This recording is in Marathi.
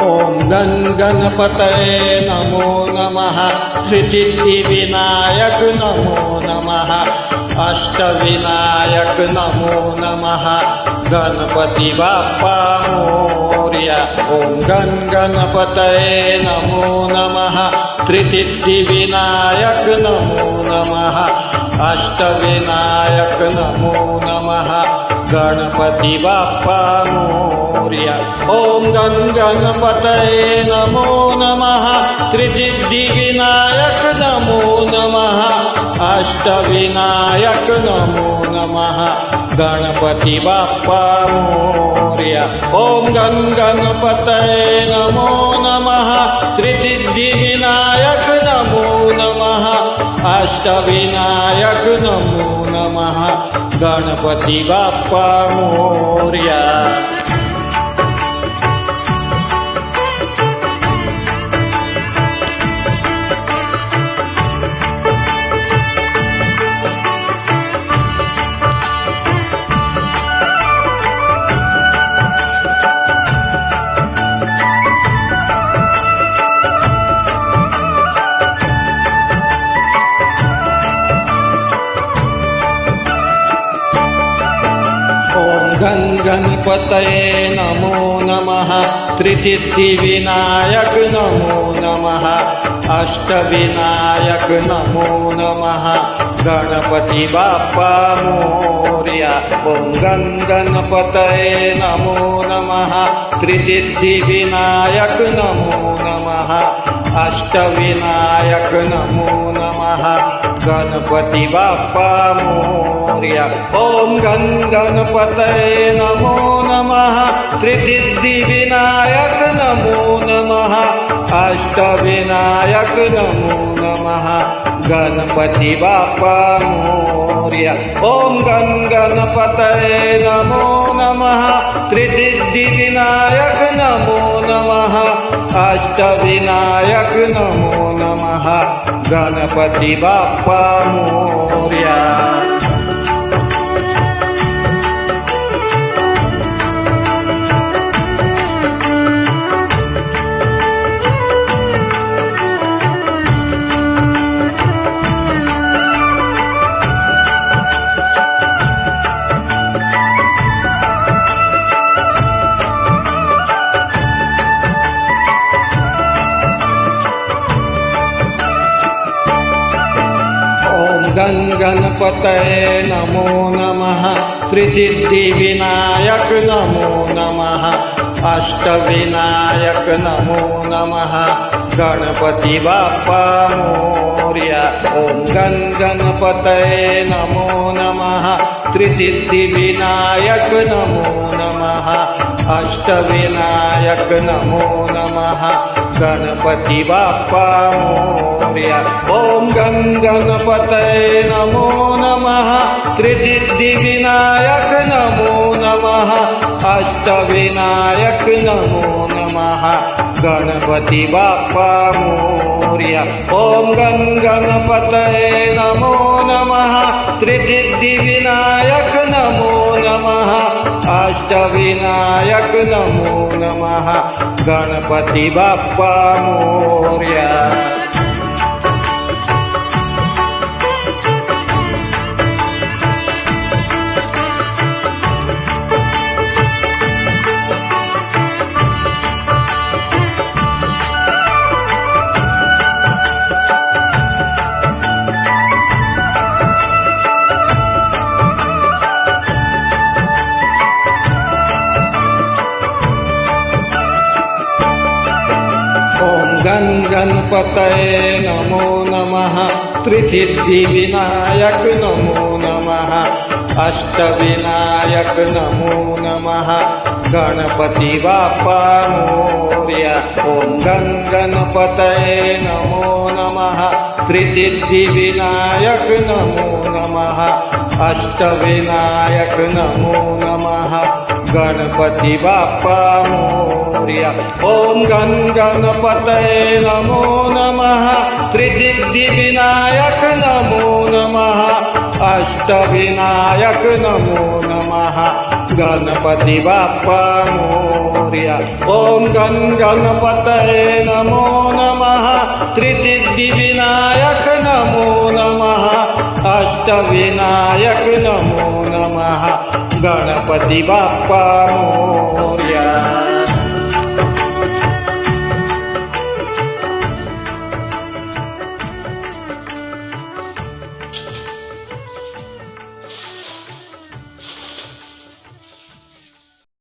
ओम गण गणपतये नमो नमः। त्रिसिद्धिविनायक नमो नमः। अष्टविनायक नमो नमः। गणपति बाप्पा मोरया। ओम गण गणपतये नमो नमः। त्रिसिद्धिविनायक नमो नमः। अष्टविनायक नमो नमः। गणपति बाप्पा मोरया। ओम गण गणपतये नमो नमः। त्रिसिद्धिविनायक नमो नमः। अष्टविनायक नमो नमः। गणपति बाप्पा मोरया। ओम गण गणपतये नमो नमः। त्रिसिद्धिविनायक नमो नमः। अष्टविनायक नमो नमः। गणपति बाप्पा मोरया। गण गणपतये नमो नमः। त्रिसिद्धिविनायक नमो नमः। अष्टविनायक नमो नमः। गणपति बाप्पा मोरया। ओम गण गणपतये नमो नमः। त्रिसिद्धिविनायक नमो नमः। अष्टविनायक नमो नमः। गणपति बाप्पा मोरया। ओम गण गणपतये नमो नमः। त्रिसिद्धिविनायक नमो नमः। अष्टविनायक नमो नमः। गणपति बाप्पा मोरया। ओम गण गणपतये नमो नमः। त्रिसिद्धिविनायक नमो नमः। अष्टविनायक नमो नमः। गणपति बाप्पा मोरया। गण गणपतये नमो नमः। त्रिसिद्धिविनायक नमो नमः। अष्टविनायक नमो नमः। गणपति बाप्पा मोरया। ओम गण गणपतये नमो नमः। त्रिसिद्धिविनायक नमो नमः। अष्टविनायक नमो नमः। गणपति बाप्पा मोरया। ओम गण गणपतये नमो नमः। त्रिसिद्धिविनायक नमो नमः। अष्टविनायक नमो नमः। गणपति बाप्पा मोरया। ओम गण गणपतये नमो नमः। त्रिसिद्धिविनायक नमो नमः। अष्टविनायक नमो नमः। गणपति बाप्पा मोरया। गण गणपतये नमो नमः। त्रिसिद्धिविनायक नमो नमः। अष्टविनायक नमो नमः। गणपति बाप्पा मोरया। ओम गण गणपतये नमो नमः। त्रिसिद्धिविनायक नमो नमः। अष्टविनायक नमो नमः। गणपति बाप्पा मोरया। ओम गण गणपतये नमो नमः। त्रिसिद्धिविनायक नमो नमः। अष्टविनायक नमो नमः। गणपती बाप्पा मोरया. ओम गण गणपतये नमो नमः. त्रिसिद्धिविनायक नमो नमः. अष्टविनायक नमो नमः. गणपती बाप्पा मोरया.